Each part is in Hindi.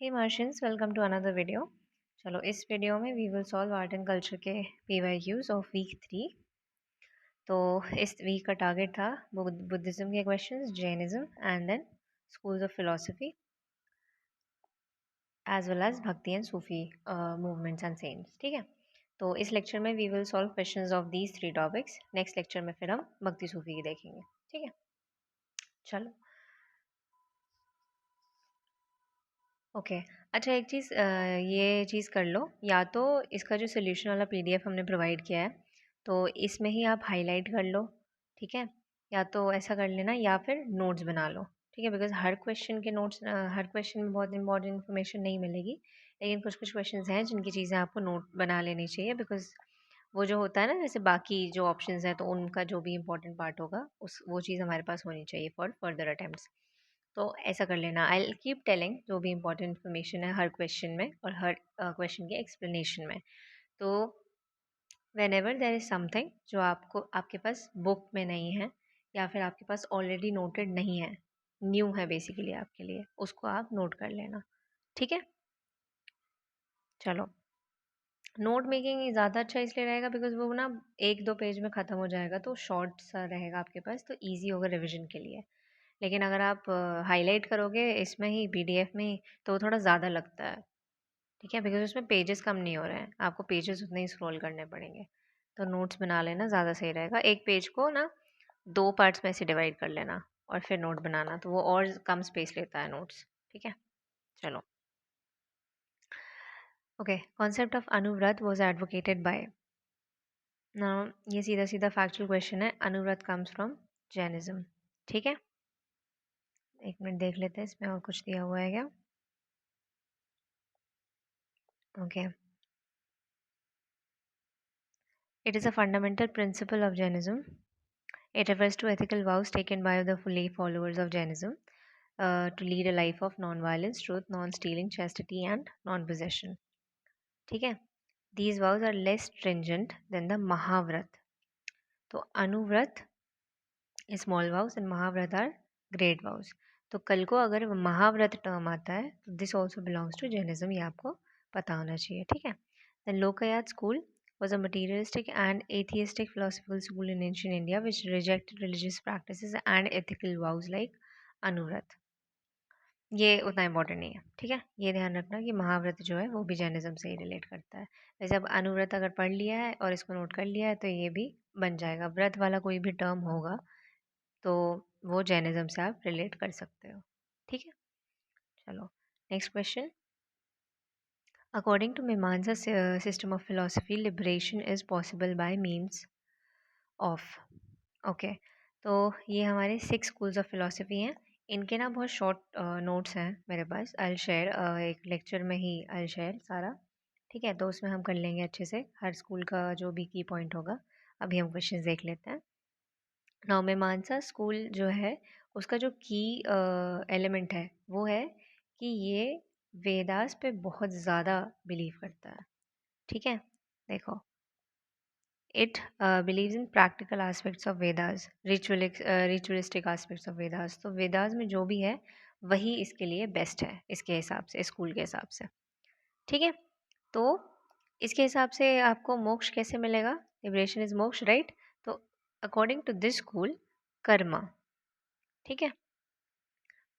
Hey Martians, welcome to another video. चलो इस वीडियो में we will solve art and culture के PYQs ऑफ वीक 3। तो इस वीक का टारगेट था बुद्धिज़्म के questions, Jainism and then schools of philosophy as well as bhakti and Sufi movements and saints. ठीक है, तो इस लेक्चर में we will solve questions of these 3 topics. Next lecture में फिर हम भक्ति सूफी की देखेंगे। ठीक है, चलो ओके। अच्छा, एक चीज़ ये चीज़ कर लो, या तो इसका जो सोल्यूशन वाला PDF हमने प्रोवाइड किया है तो इसमें ही आप हाईलाइट कर लो। ठीक है, या तो ऐसा कर लेना या फिर नोट्स बना लो। ठीक है, बिकॉज हर क्वेश्चन के नोट्स, हर क्वेश्चन में बहुत इंपॉर्टेंट इन्फॉर्मेशन नहीं मिलेगी, लेकिन कुछ कुछ क्वेश्चन हैं जिनकी चीज़ें आपको नोट बना लेनी चाहिए। बिकॉज वो जो होता है ना, जैसे बाकी जो ऑप्शंस हैं तो उनका जो भी इंपॉर्टेंट पार्ट होगा उस वो चीज़ हमारे पास होनी चाहिए फॉर फर्दर अटेम्प्ट्स। तो ऐसा कर लेना। आई कीप टेलिंग जो भी इंपॉर्टेंट इन्फॉर्मेशन है हर क्वेश्चन में और हर क्वेश्चन के एक्सप्लेनेशन में। तो when ever there is something जो आपको आपके पास बुक में नहीं है या फिर आपके पास ऑलरेडी नोटेड नहीं है, न्यू है बेसिकली आपके लिए, उसको आप नोट कर लेना। ठीक है, चलो। नोट मेकिंग ज़्यादा अच्छा इसलिए रहेगा बिकॉज वो ना 1-2 पेज में ख़त्म हो जाएगा, तो शॉर्ट सा रहेगा आपके पास, तो ईजी होगा रिविजन के लिए। लेकिन अगर आप हाईलाइट करोगे इसमें ही PDF में ही तो वो थोड़ा ज़्यादा लगता है। ठीक है, बिकॉज उसमें पेजेस कम नहीं हो रहे हैं, आपको पेजेस उतने ही स्क्रॉल करने पड़ेंगे। तो नोट्स बना लेना, ज़्यादा सही रहेगा। एक पेज को ना 2 पार्ट्स में से डिवाइड कर लेना और फिर नोट बनाना, तो वो और कम स्पेस लेता है नोट्स। ठीक है, चलो okay. Concept of Anuvrat was advocated by. ना ये सीधा सीधा फैक्चुअल क्वेश्चन है। Anuvrat comes from Jainism. ठीक है, एक मिनट देख लेते हैं इसमें और कुछ दिया हुआ है क्या। Okay, it is a fundamental principle of Jainism. It refers to ethical vows taken by the fully followers of Jainism to lead a life of non-violence, truth, non-stealing, chastity, and non-possession. ठीक है, these vows are less stringent than the Mahavrat. तो Anuvrat small vows and Mahavrat are great vows. तो कल को अगर महाव्रत टर्म आता है तो this also belongs to Jainism, ये आपको पता होना चाहिए। ठीक है, the Lokayata school was a materialistic and atheistic philosophical school in ancient India which rejected religious practices and ethical vows like Anuvrat. ये उतना इम्पोर्टेंट नहीं है। ठीक है, ये ध्यान रखना कि महाव्रत जो है वो भी जैनिज्म से ही रिलेट करता है। वैसे अब अनुव्रत अगर पढ़ लिया है और इसको नोट कर लिया है तो ये भी बन जाएगा। व्रत वाला कोई भी टर्म होगा तो वो जैनिज्म से आप रिलेट कर सकते हो। ठीक है, चलो नेक्स्ट क्वेश्चन। अकॉर्डिंग टू मीमांसा system of philosophy, liberation is possible by means of. Okay, तो ये हमारे 6 स्कूल्स ऑफ फिलोसफी हैं। इनके ना बहुत शॉर्ट नोट्स हैं मेरे पास। आई शेयर एक लेक्चर में ही आई शेयर सारा। ठीक है, तो उसमें हम कर लेंगे अच्छे से हर स्कूल का जो भी की पॉइंट होगा। अभी हम क्वेश्चन देख लेते हैं। नाउ मीमांसा स्कूल जो है उसका जो की एलिमेंट है वो है कि ये वेदास पे बहुत ज़्यादा बिलीव करता है। ठीक है, देखो, it believes in practical aspects of Vedas, ritualistic aspects of Vedas. तो वेदास में जो भी है वही इसके लिए बेस्ट है, इसके हिसाब से, स्कूल के हिसाब से। ठीक है, तो इसके हिसाब से आपको मोक्ष कैसे मिलेगा? Liberation is moksha, right? तो according to this school karma, ठीक है,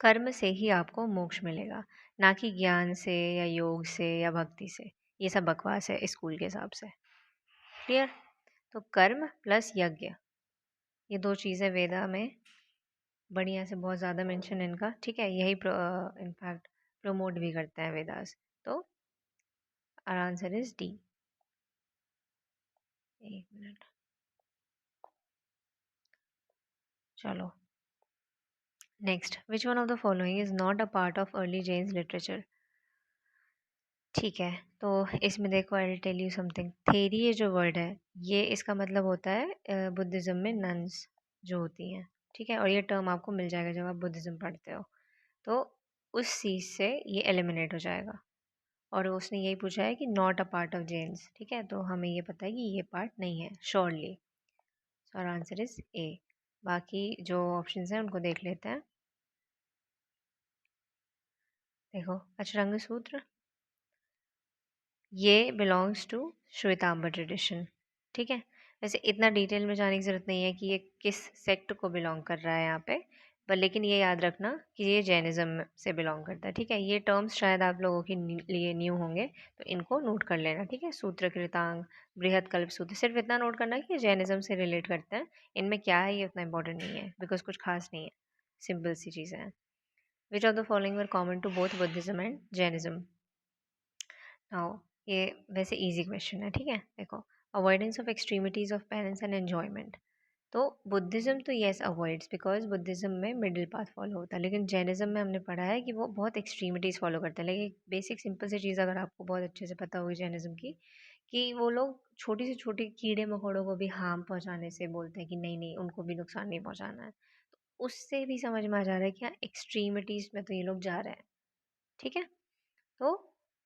कर्म से ही आपको मोक्ष मिलेगा, ना कि ज्ञान से या योग से या भक्ति से। ये सब बकवास है स्कूल के हिसाब से। क्लियर? तो कर्म प्लस यज्ञ, ये 2 चीज़ें वेदा में बढ़िया से बहुत ज़्यादा मेंशन है इनका। ठीक है, यही इनफैक्ट प्रमोट भी करते हैं वेदास। तो आर आंसर इज डी। एक मिनट, चलो next. Which one of the following is not a part of early Jain literature? ठीक है, तो इसमें देखो, I will tell you something. थेरी ये जो वर्ड है ये इसका मतलब होता है बुद्धिज़्म में नन्स जो होती हैं। ठीक है, और ये टर्म आपको मिल जाएगा जब आप बुद्धिज़्म पढ़ते हो। तो उस चीज़ से ये एलिमिनेट हो जाएगा। और उसने यही पूछा है कि not a part of Jains. ठीक है, तो हमें ये पता है कि ये पार्ट नहीं है surely. So our answer is A. बाकी जो ऑप्शंस हैं उनको देख लेते हैं। देखो अचरंग सूत्र, ये बिलोंग्स टू श्वेतांबर ट्रेडिशन। ठीक है, वैसे इतना डिटेल में जाने की ज़रूरत नहीं है कि ये किस सेक्ट को बिलोंग कर रहा है यहाँ पे, पर लेकिन ये याद रखना कि ये जैनिज़्म से बिलोंग करता है। ठीक है, ये टर्म्स शायद आप लोगों के लिए न्यू होंगे, तो इनको नोट कर लेना। ठीक है, सूत्र कृतांग, बृहत कल्प सूत्र, सिर्फ इतना नोट करना कि ये जैनिज़्म से रिलेट करते हैं। इनमें क्या है ये उतना इंपॉर्टेंट नहीं है, बिकॉज कुछ खास नहीं है, सिंपल सी चीज़ें हैं। Which of the following were common to both Buddhism and Jainism? Now ये वैसे इजी क्वेश्चन है। ठीक है, देखो, avoidance of extremities of parents and enjoyment. तो बुद्धिज्म तो येस अवॉइड्स, बिकॉज बुद्धिज्म में मिडिल पाथ फॉलो होता है, लेकिन जैनिज्म में हमने पढ़ा है कि वो बहुत एक्सट्रीमिटीज़ फॉलो करते हैं। लेकिन बेसिक सिंपल सी चीज़ अगर आपको बहुत अच्छे से पता होगी जैनिज्म की, कि वो लोग छोटी से छोटी कीड़े मकोड़ों को भी हार्म पहुंचाने से बोलते हैं कि नहीं नहीं उनको भी नुकसान नहीं पहुंचाना है। तो उससे भी समझ में आ जा रहा है कि हाँ एक्सट्रीमिटीज़ में तो ये लोग जा रहे हैं। ठीक है, तो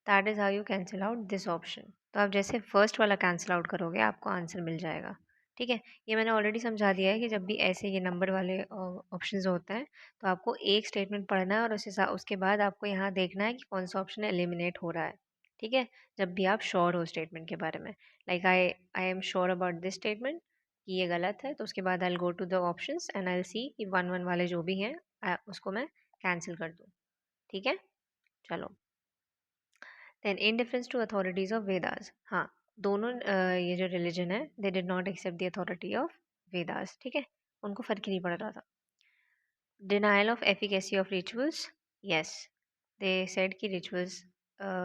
that is how you cancel out this option. तो आप जैसे फर्स्ट वाला कैंसिल आउट करोगे आपको आंसर मिल जाएगा। ठीक है, ये मैंने ऑलरेडी समझा दिया है कि जब भी ऐसे ये नंबर वाले ऑप्शंस होते हैं, तो आपको एक स्टेटमेंट पढ़ना है और उसके बाद आपको यहाँ देखना है कि कौन सा ऑप्शन एलिमिनेट हो रहा है। ठीक है, जब भी आप श्योर हो स्टेटमेंट के बारे में, like I am sure about this statement कि ये गलत है, तो उसके बाद I go to the options and I see कि वन वन वाले जो भी हैं उसको मैं कैंसिल कर दूँ। ठीक है, चलो। Then indifference to authorities of Vedas. हाँ, दोनों ये जो रिलीजन है they did not accept the authority of Vedas. ठीक है, उनको फर्क ही नहीं पड़ रहा था। Denial of efficacy of rituals, yes, they said कि रिचुअल्स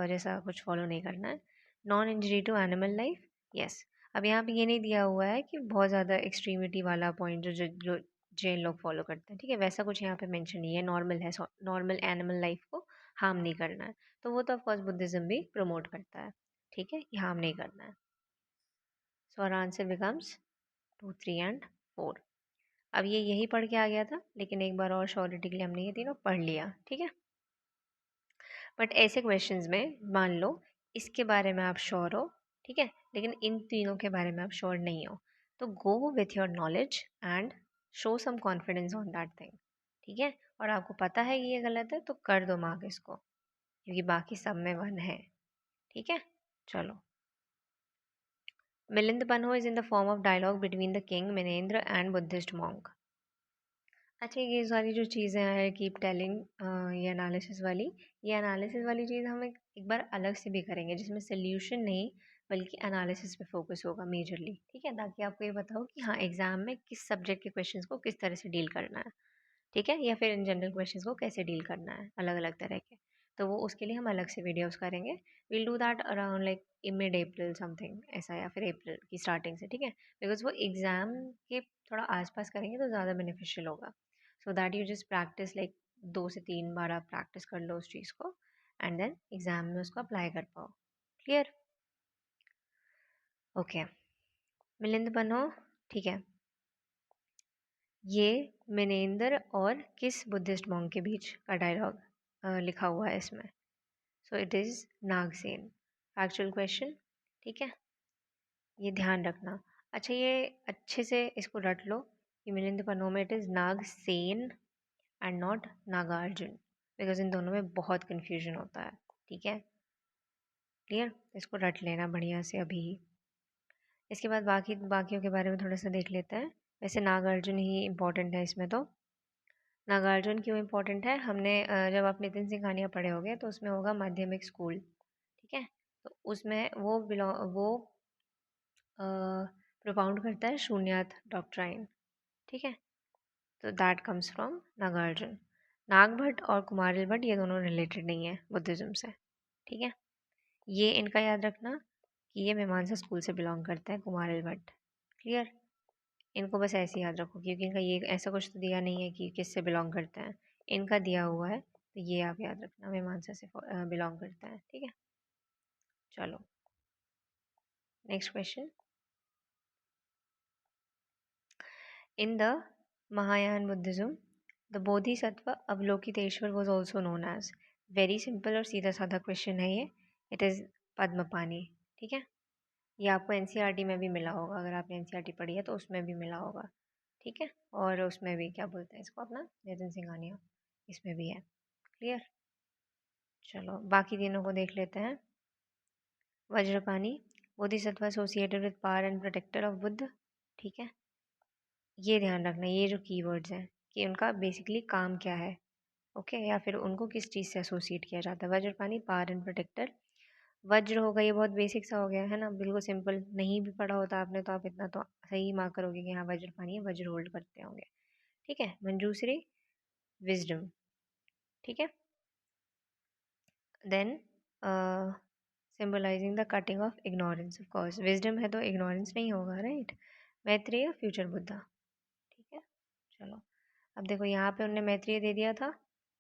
जैसा कुछ फॉलो नहीं करना है। Non injury to animal life, yes. अब यहाँ पे ये नहीं दिया हुआ है कि बहुत ज़्यादा एक्सट्रीमिटी वाला पॉइंट जो जैन लोग फॉलो करते हैं। ठीक है, वैसा कुछ यहाँ पे मेंशन नहीं है, नॉर्मल है, नॉर्मल एनिमल लाइफ को हार्म नहीं करना है। तो वो तो ऑफकोर्स बुद्धिज़्म भी प्रमोट करता है। ठीक है, कि हार्म नहीं करना है। So our answer becomes 2, 3 and 4। अब ये यही पढ़ के आ गया था, लेकिन एक बार और श्योरिटी के लिए हमने ये तीनों पढ़ लिया। ठीक है, बट ऐसे क्वेश्चंस में मान लो इसके बारे में आप श्योर हो, ठीक है, लेकिन इन तीनों के बारे में आप श्योर नहीं हो, तो go with your knowledge and show some confidence on that thing. ठीक है, और आपको पता है कि ये गलत है तो कर दो मार्क इसको, क्योंकि बाकी सब में 1 है। ठीक है, चलो। Milind Panho is in the form of dialogue between the king Menander and Buddhist monk. अच्छा, ये सारी जो चीज़ें हैं कीप टेलिंग, ये एनालिसिस वाली चीज़ हम एक बार अलग से भी करेंगे, जिसमें सोल्यूशन नहीं बल्कि एनालिसिस पे फोकस होगा मेजरली। ठीक है, ताकि आपको ये बताओ कि हाँ एग्जाम में किस सब्जेक्ट के क्वेश्चंस को किस तरह से डील करना है। ठीक है, या फिर इन जनरल क्वेश्चंस को कैसे डील करना है अलग अलग तरह के। तो वो उसके लिए हम अलग से वीडियोस करेंगे। Will do that around like in mid April something ऐसा, या फिर अप्रैल की स्टार्टिंग से। ठीक है, बिकॉज वो एग्ज़ाम के थोड़ा आसपास करेंगे तो ज़्यादा बेनिफिशियल होगा। So that you just practice like 2 से 3 बार आप प्रैक्टिस कर लो उस चीज़ को, एंड देन एग्ज़ाम में उसको अप्लाई कर पाओ। क्लियर? ओके, मिलिंद बनो। ठीक है, ये मिनेंद्र और किस बुद्धिस्ट मॉन्क के बीच का डायलॉग लिखा हुआ है इसमें? So it is Nagasena. Factual question. ठीक है, ये ध्यान रखना। अच्छा, ये अच्छे से इसको रट लो कि मिलिंद पन्नों में it is Nagasena and not Nagarjuna, because इन दोनों में बहुत कन्फ्यूजन होता है। ठीक है, क्लियर? इसको रट लेना बढ़िया से अभी। इसके बाद बाकियों के बारे में थोड़ा सा देख लेते हैं। वैसे नागार्जुन ही इम्पोर्टेंट है इसमें। तो नागार्जुन क्यों इम्पोर्टेंट है? हमने जब आप नितिन सिंह कहानियाँ पढ़े होंगे तो उसमें होगा माध्यमिक स्कूल। ठीक है, तो उसमें वो प्रोपाउंड करता है शून्यात डॉक्ट्राइन। ठीक है, तो that comes from Nagarjuna. Nagabhatta और कुमारिल भट्ट ये दोनों रिलेटेड नहीं है बुद्धिज्म से। ठीक है, ये इनका याद रखना कि ये मीमांसा स्कूल से बिलोंग करते हैं कुमारिल भट्ट। क्लियर? इनको बस ऐसे याद रखो, क्योंकि इनका ये ऐसा कुछ तो दिया नहीं है कि किससे बिलोंग करते हैं। इनका दिया हुआ है, तो ये आप याद रखना मीमांसा से बिलोंग करते हैं। ठीक है, चलो next question. In the Mahayana Buddhism the Bodhisattva Avalokiteshvara was also known as. Very simple और सीधा साधा क्वेश्चन है ये। It is Padmapani. ठीक है, ये आपको एनसीईआरटी में भी मिला होगा, अगर आपने एनसीईआरटी पढ़ी है तो उसमें भी मिला होगा। ठीक है, और उसमें भी क्या बोलते हैं इसको अपना नितिन सिंघानिया, इसमें भी है। क्लियर? चलो बाकी तीनों को देख लेते हैं। Vajrapani, Bodhisattva associated with power and protector of Buddha. ठीक है, ये ध्यान रखना, ये जो कीवर्ड्स हैं कि उनका बेसिकली काम क्या है। ओके, या फिर उनको किस चीज़ से एसोसिएट किया जाता है। Vajrapani, power and protector. वज्र होगा, ये बहुत बेसिक सा हो गया है ना, बिल्कुल सिंपल, नहीं भी पढ़ा होता आपने तो आप इतना तो सही मार्क करोगे कि हाँ वज्रपाणी है, वज्र होल्ड करते होंगे। ठीक है, मंजूश्री, विजडम। ठीक है, then symbolizing the cutting of ignorance, of course wisdom है तो इग्नोरेंस नहीं होगा, राइट। मैत्रेय, फ्यूचर बुद्धा। ठीक है, चलो अब देखो यहाँ पे उनने मैत्रेय दे दिया था,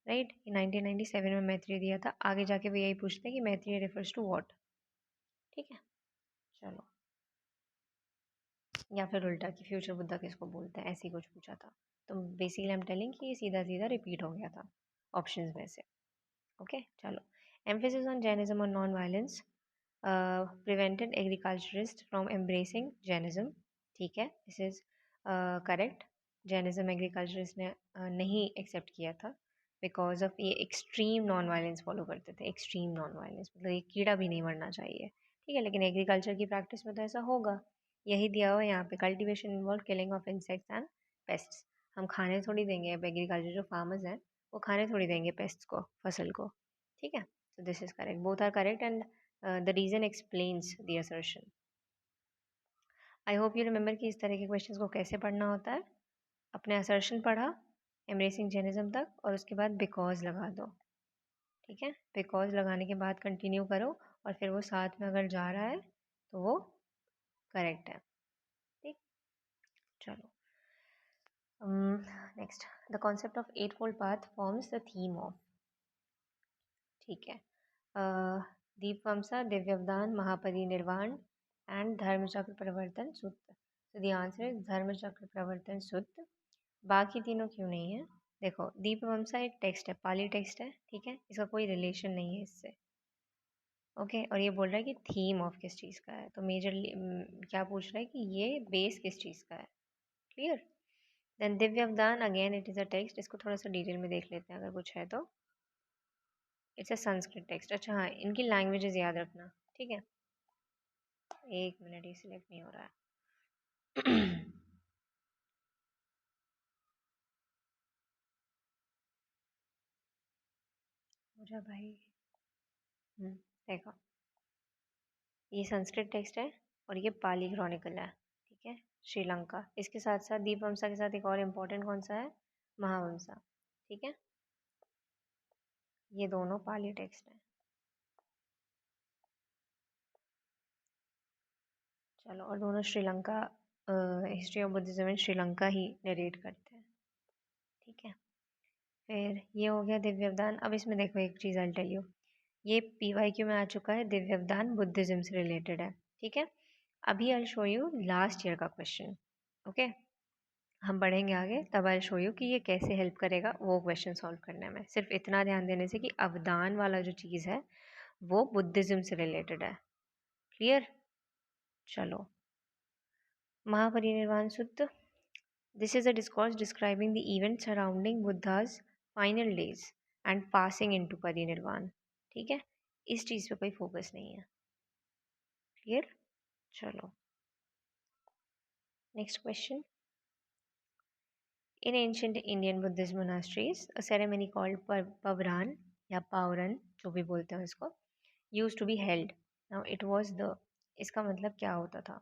राइट। 1997 में मैत्रेय दिया था, आगे जाके वो यही पूछते हैं कि मैत्रेय रेफर्स टू व्हाट। ठीक है, चलो, या फिर उल्टा कि फ्यूचर बुद्धा किसको बोलते हैं, ऐसे ही कुछ पूछा था। तो बेसिकली आई एम टेलिंग कि ये सीधा सीधा रिपीट हो गया था ऑप्शंस में से। ओके, चलो। एम्फेसिस ऑन जैनिज्म और non violence prevented agriculturist from embracing Jainism. ठीक है, this is correct. Jainism agriculturist ने नहीं एक्सेप्ट किया था बिकॉज ऑफ ये एक्सट्रीम नॉन वायलेंस फॉलो करते थे। एक्सट्रीम नॉन वायलेंस मतलब एक कीड़ा भी नहीं मरना चाहिए, ठीक है, लेकिन एग्रीकल्चर की प्रैक्टिस में तो ऐसा होगा। यही दिया हुआ है यहाँ पे, cultivation involve killing of insects and pests. हम खाने थोड़ी देंगे, अब एग्रीकल्चर जो फार्मर्स हैं वो खाने थोड़ी देंगे पेस्ट्स को, फसल को। ठीक है, so this is correct, both are correct, and the reason explains the assertion. I hope you remember कि इस तरह के क्वेश्चंस को कैसे पढ़ना होता है। अपने असर्शन पढ़ा एम्ब्रेसिंग जेनिज्म तक और उसके बाद बिकॉज लगा दो। ठीक है, बिकॉज लगाने के बाद कंटिन्यू करो और फिर वो साथ में अगर जा रहा है तो वो करेक्ट है। ठीक, चलो next, the concept of eight fold path forms the theme of. ठीक है, दीपवमसा, दिव्यवदान, महापरिनिर्वाण एंड धर्मचक्र प्रवर्तन सूत्र। तो द आंसर इज धर्मचक्र प्रवर्तन सूत्र। बाकी तीनों क्यों नहीं है? देखो, दीपवमसा एक टेक्स्ट है, पाली टेक्स्ट है, ठीक है, इसका कोई रिलेशन नहीं है इससे। ओके, और ये बोल रहा है कि थीम ऑफ किस चीज़ का है, तो मेजरली क्या पूछ रहा है कि ये बेस किस चीज़ का है। Clear. Then Divyavadan, again it is a text, इसको थोड़ा सा डिटेल में देख लेते हैं अगर कुछ है तो। It's a Sanskrit text. अच्छा हाँ, इनकी लैंग्वेजेस याद रखना, ठीक है। एक मिनट, ये सिलेक्ट नहीं हो रहा है। हो जा भाई। देखो, ये संस्कृत टेक्स्ट है और ये पाली क्रॉनिकल है, ठीक है, श्रीलंका। इसके साथ साथ दीपवमसा के साथ एक और इम्पोर्टेंट कौन सा है? महावंसा। ठीक है, ये दोनों पाली टेक्स्ट हैं। चलो, और दोनों Sri Lanka, history of Buddhism in Sri Lanka he narrate करते हैं। ठीक है, फिर ये हो गया दिव्यवदान। अब इसमें देखो एक चीज़ आई टेल यू, ये PYQ में आ चुका है, दिव्यवदान बुद्धिज्म से रिलेटेड है। ठीक है, अभी I show you last year का क्वेश्चन। ओके, हम बढ़ेंगे आगे तब आई शो यू कि ये कैसे हेल्प करेगा वो क्वेश्चन सॉल्व करने में। सिर्फ इतना ध्यान देने से कि अवदान वाला जो चीज़ है वो बुद्धिज्म से रिलेटेड है। क्लियर, चलो। Mahaparinirvana Sutra, this is a discourse describing the event surrounding Buddha's final days and passing into parinirvana. ठीक है, इस चीज़ पे कोई फोकस नहीं है। क्लियर, चलो next question. In ancient Indian Buddhist monasteries, a ceremony called Pavran या पावरन, जो भी बोलते हैं इसको, used to be held. Now it was the, इसका मतलब क्या होता था?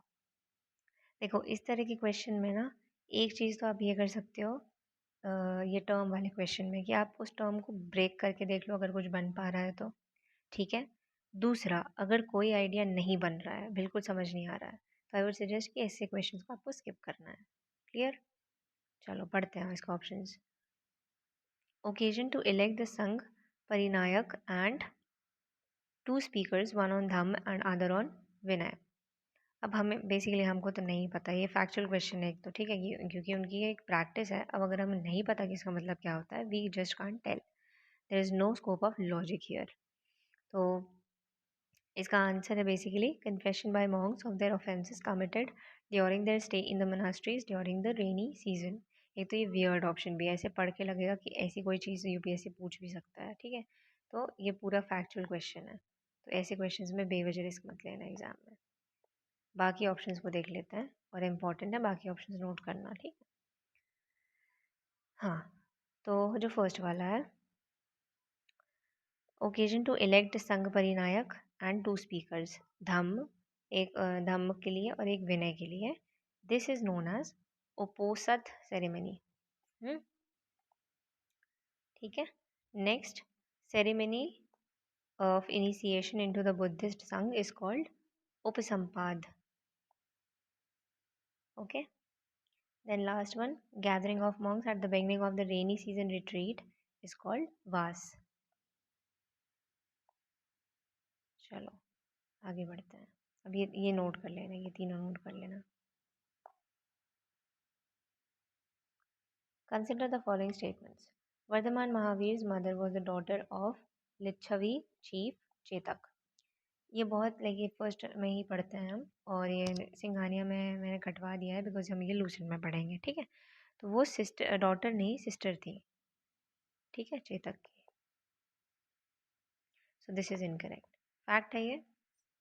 देखो, इस तरह के क्वेश्चन में ना एक चीज़ तो आप ये कर सकते हो, ये टर्म वाले क्वेश्चन में, कि आप उस टर्म को ब्रेक करके देख लो अगर कुछ बन पा रहा है तो। ठीक है, दूसरा, अगर कोई आइडिया नहीं बन रहा है, बिल्कुल समझ नहीं आ रहा है, तो आई वुड सजेस्ट कि ऐसे क्वेश्चन को आपको स्किप करना है। क्लियर, चलो पढ़ते हैं इसका options. Occasion to elect the Sangh Parinayak and two speakers, one on Dham and other on Vinay. अब हमें बेसिकली, हमको तो नहीं पता, ये फैक्चुअल क्वेश्चन है एक तो, ठीक है, क्योंकि उनकी ये एक प्रैक्टिस है। अब अगर हमें नहीं पता कि इसका मतलब क्या होता है, we just can't tell, there is no scope of logic here. तो इसका आंसर है basically confession by monks of their offenses committed during their stay in the monasteries during the rainy season. एक तो ये वियर्ड ऑप्शन भी है, ऐसे पढ़ के लगेगा कि ऐसी कोई चीज़ UPSC पूछ भी सकता है, ठीक है। तो ये पूरा फैक्चुअल क्वेश्चन है, तो ऐसे क्वेश्चंस में बेवजह रिस्क मत लेना एग्जाम में। बाकी ऑप्शंस को देख लेते हैं और इम्पॉर्टेंट है बाकी ऑप्शंस नोट करना, ठीक है। हाँ, तो जो फर्स्ट वाला है, occasion to elect Sangha Parinayak and two speakers, Dhamma, एक धम्म के लिए और एक विनय के लिए, this is known as Uposatha ceremony. ठीक है। Next, ceremony of initiation into the Buddhist Sangh is called Upasampad. Okay. Then last one, gathering of monks at the beginning of the rainy season retreat is called Vas. चलो आगे बढ़ते हैं। अब ये नोट कर लेना, ये तीनों नोट कर लेना। Consider the following statements. Vardhaman Mahavir's mother was the daughter of Lichavi chief Chetak. ये बहुत लाइक ये फर्स्ट में ही पढ़ते हैं हम, और ये सिंघानिया में मैंने कटवा दिया है बिकॉज हम ये लूसेंट में पढ़ेंगे, ठीक है। तो वो सिस्टर, डॉटर नहीं सिस्टर थी, ठीक है, चेतक की। सो दिस इज इनकरेक्ट, फैक्ट है ये,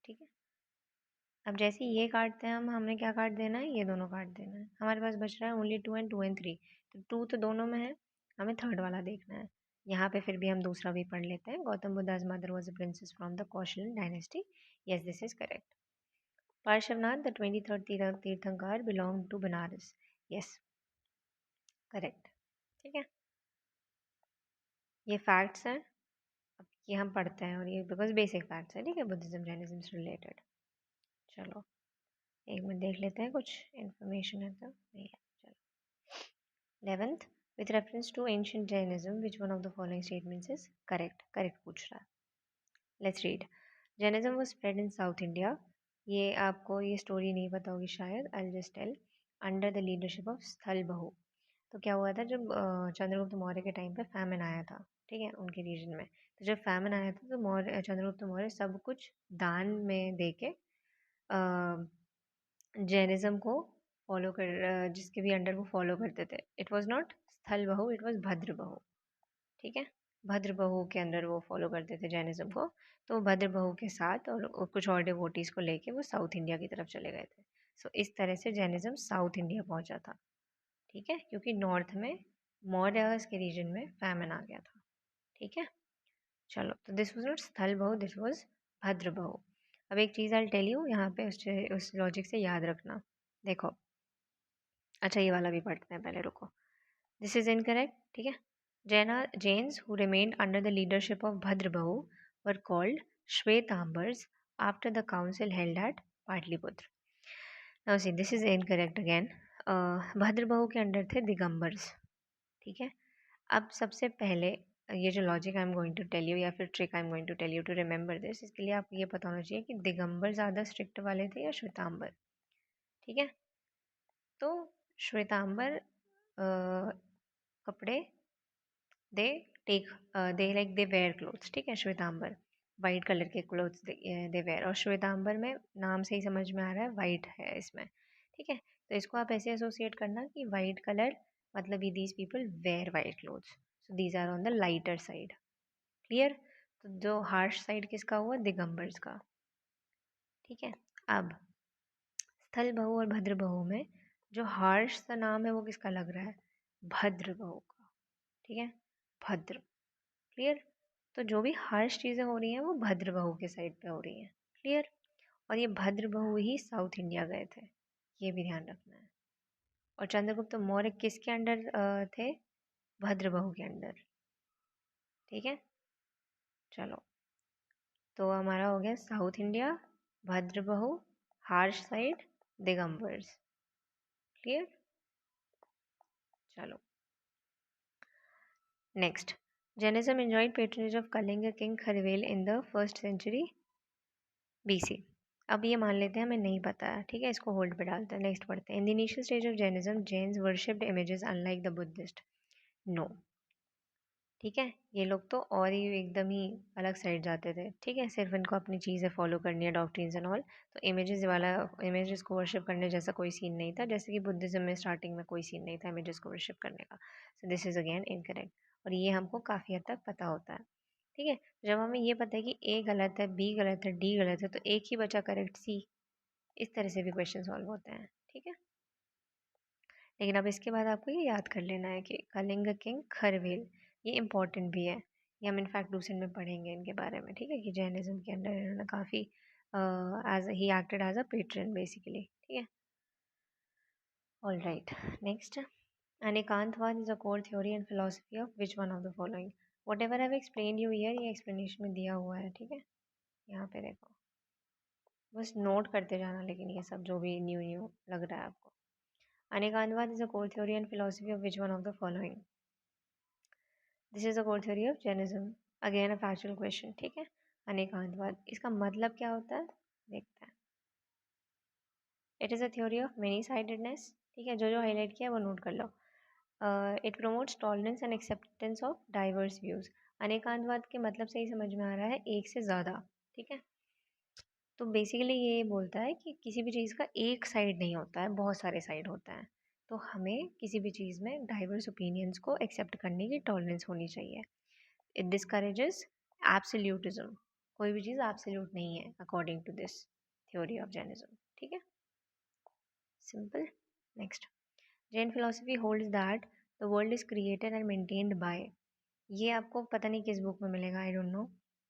ठीक है। अब जैसे ये काटते हैं हम, हमने क्या काट देना है, ये दोनों काट देना है। हमारे पास बच रहा है ओनली 2 एंड 2 एंड 3, तो 2 तो दोनों में है, हमें थर्ड वाला देखना है। यहाँ पे फिर भी हम दूसरा भी पढ़ लेते हैं। Gautam बुद्धा's mother was a princess from the Koshan dynasty. Yes, this is correct. Parshvanath, the 23rd Tirthankar, belonged to Banaras. Yes, correct. ठीक है, ये फैक्ट्स हैं। अब ये हम पढ़ते हैं और ये बिकॉज बेसिक फैक्ट्स है, ठीक है, बुद्धिज्म जैनिज्म से रिलेटेड। चलो एक मिनट देख लेते हैं, कुछ इन्फॉर्मेशन है तो नहीं है। चलो 11th, with reference to ancient Jainism, which one of the following statements is correct? Correct पूछ रहा है। Let's read. Jainism was spread in South India. ये आपको ये स्टोरी नहीं पता होगी शायद, I'll just tell. Under the leadership of स्थल बहु। तो क्या हुआ था, जब चंद्रगुप्त मौर्य के टाइम पे फैमिन आया था, ठीक है, उनके रीजन में। तो जब फैमिन आया था तो चंद्रगुप्त मौर्य सब कुछ दान में दे के जैनिज्म को फॉलो कर, जिसके भी अंडर वो फॉलो करते थे। इट वाज नॉट स्थल बहु, इट वाज भद्र बहु, ठीक है। भद्र बहु के अंदर वो फॉलो करते थे जैनिज्म को। तो भद्र बहु के साथ और कुछ और डिवोटीज को लेके वो साउथ इंडिया की तरफ चले गए थे। सो इस तरह से जैनिज्म साउथ इंडिया पहुंचा था, ठीक है, क्योंकि नॉर्थ में मौर्यस के रीजन में फैमिन आ गया था, ठीक है। चलो, तो दिस वाज नॉट स्थल बहु, दिस वाज भद्र बहु। अब एक चीज़ आई टेल यू, यहाँ पे उस लॉजिक से याद रखना। देखो, अच्छा ये वाला भी पढ़ते हैं, पहले रुको। दिस इज इनकरेक्ट, ठीक है। Jains who remained under the leadership of Bhadrabahu were called Shvetambars after the council held at Patliputra. Now see, this is incorrect again. भद्रबहू के अंडर थे दिगंबर्स, ठीक है। अब सबसे पहले ये जो logic I am going to tell you या फिर trick I am going to tell you to remember this, इसके लिए आपको ये पता होना चाहिए कि दिगंबर ज़्यादा स्ट्रिक्ट वाले थे या श्वेतांबर, ठीक है। तो श्वेतांबर कपड़े they take they like they wear clothes, ठीक है। श्वेतांबर वाइट कलर के क्लोथ्स दे वेयर, और श्वेतांबर में नाम से ही समझ में आ रहा है वाइट है इसमें, ठीक है। तो इसको आप ऐसे एसोसिएट करना कि वाइट कलर मतलब ये these people wear white clothes, so these are on the lighter side, clear. तो जो हार्श साइड किसका हुआ, दिगंबर्स का, ठीक है। अब स्थल बहु और भद्र बहु में जो हार्श सा नाम है वो किसका लग रहा है, भद्र बहु का, ठीक है, भद्र, क्लियर। तो जो भी हार्श चीज़ें हो रही हैं वो भद्र बहु के साइड पे हो रही हैं, क्लियर। और ये भद्र बहु ही साउथ इंडिया गए थे, ये भी ध्यान रखना है। और चंद्रगुप्त मौर्य किसके अंडर थे, भद्र बहु के अंडर, ठीक है। चलो, तो हमारा हो गया south India, Bhadrabahu, harsh side, Digambars, clear. चलो next, Jainism enjoyed patronage of Kalinga king Kharavela in the 1st century BC। अब ये मान लेते हैं हमें नहीं पता है, ठीक है, इसको होल्ड पे डालते हैं। नेक्स्ट पढ़ते हैं। In the initial stage of Jainism Jains worshipped images unlike the Buddhist. No, ठीक है, ये लोग तो और ही एकदम ही अलग साइड जाते थे, ठीक है। सिर्फ इनको अपनी चीज़ें फॉलो करनी है, डॉक्ट्रिन्स एंड ऑल। तो इमेजेस वाला, इमेजेस को वर्शिप करने जैसा कोई सीन नहीं था, जैसे कि बुद्धिज्म में स्टार्टिंग में कोई सीन नहीं था इमेजेस को वर्शिप करने का। So this is again incorrect, और ये हमको काफ़ी हद तक पता होता है। ठीक है, जब हमें ये पता है कि ए गलत है, बी गलत है, डी गलत है, तो एक ही बचा करेक्ट, सी। इस तरह से भी क्वेश्चन सॉल्व होते हैं। ठीक है, लेकिन अब इसके बाद आपको ये याद कर लेना है कि कलिंग किंग खरवेल, ये इंपॉर्टेंट भी है। ये हम इनफैक्ट दूसरे में पढ़ेंगे इनके बारे में। ठीक है, कि जैनिज्म के अंदर इन्होंने काफ़ी एज ही acted as a patron basically. ठीक है, all right. Next, Anekantavada is a core theory and philosophy of which one of the following. Whatever have explain you here, ये एक्सप्लेनेशन में दिया हुआ है। ठीक है, यहाँ पे देखो, बस नोट करते जाना, लेकिन ये सब जो भी न्यू न्यू लग रहा है आपको। Anekantavada is a core theory and philosophy of which one of the following. This is a core theory of Jainism. Again a factual question. ठीक है, अनेकांतवाद इसका मतलब क्या होता है, देखते हैं। It is a theory of many sidedness. ठीक है, जो जो हाईलाइट किया है वो नोट कर लो। It promotes tolerance and acceptance of diverse views. Anekantavada के मतलब से ही समझ में आ रहा है एक से ज़्यादा। ठीक है, तो बेसिकली ये बोलता है कि किसी भी चीज़ का एक साइड नहीं होता है, बहुत सारे साइड होते हैं। तो हमें किसी भी चीज़ में डाइवर्स ओपिनियंस को एक्सेप्ट करने की टॉलरेंस होनी चाहिए। It discourages absolutism. कोई भी चीज़ एब्सोल्यूट नहीं है according to this theory of Jainism. ठीक है, simple. Next, Jain philosophy holds that the world is created and maintained by. ये आपको पता नहीं किस बुक में मिलेगा, आई डोंट नो,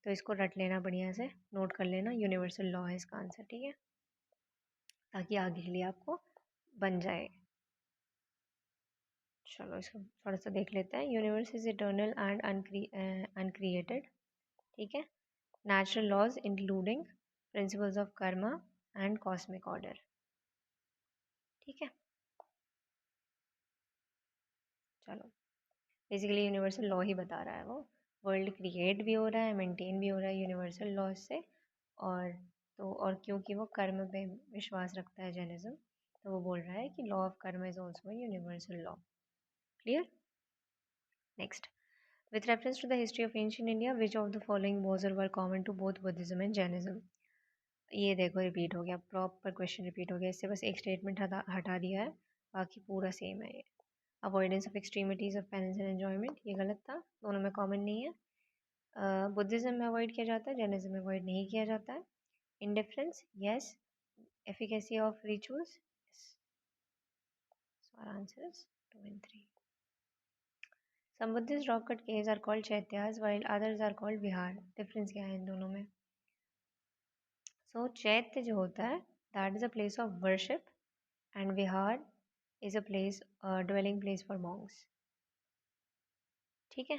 तो इसको रट लेना, बढ़िया से नोट कर लेना। यूनिवर्सल लॉ है इसका आंसर। ठीक है, ताकि आगे के लिए आपको बन जाए। चलो इसको थोड़ा सा देख लेते हैं। Universe is eternal and uncreated. ठीक है, natural laws including principles of karma and cosmic order. ठीक है, चलो बेसिकली यूनिवर्सल लॉ ही बता रहा है वो। वर्ल्ड क्रिएट भी हो रहा है, मेंटेन भी हो रहा है यूनिवर्सल लॉ से। और तो और क्योंकि वो कर्म पे विश्वास रखता है जैनिज्म, तो वो बोल रहा है कि लॉ ऑफ कर्म is also universal law. Clear. Next, with reference to the history of ancient India, which of the following was or were common to both Buddhism and Jainism? ये देखो रिपीट हो गया, प्रॉपर क्वेश्चन रिपीट हो गया। इससे बस एक स्टेटमेंट हटा दिया है, बाकी पूरा सेम है ये। Avoidance of extremities of penis and enjoyment, ये गलत था, दोनों में कॉमन नहीं है। बुद्धिज्म में अवॉइड किया जाता है, जैनिज्म में अवॉइड नहीं किया जाता है। Indifference, yes. Efficacy of rituals, answers 2 and 3. Some Buddhist rock cut caves are called chaityas while others are called vihar. Difference क्या है इन दोनों में? सो चैत्य जो होता है that is a place of worship and Vihar is a place, dwelling place for Monks. ठीक है,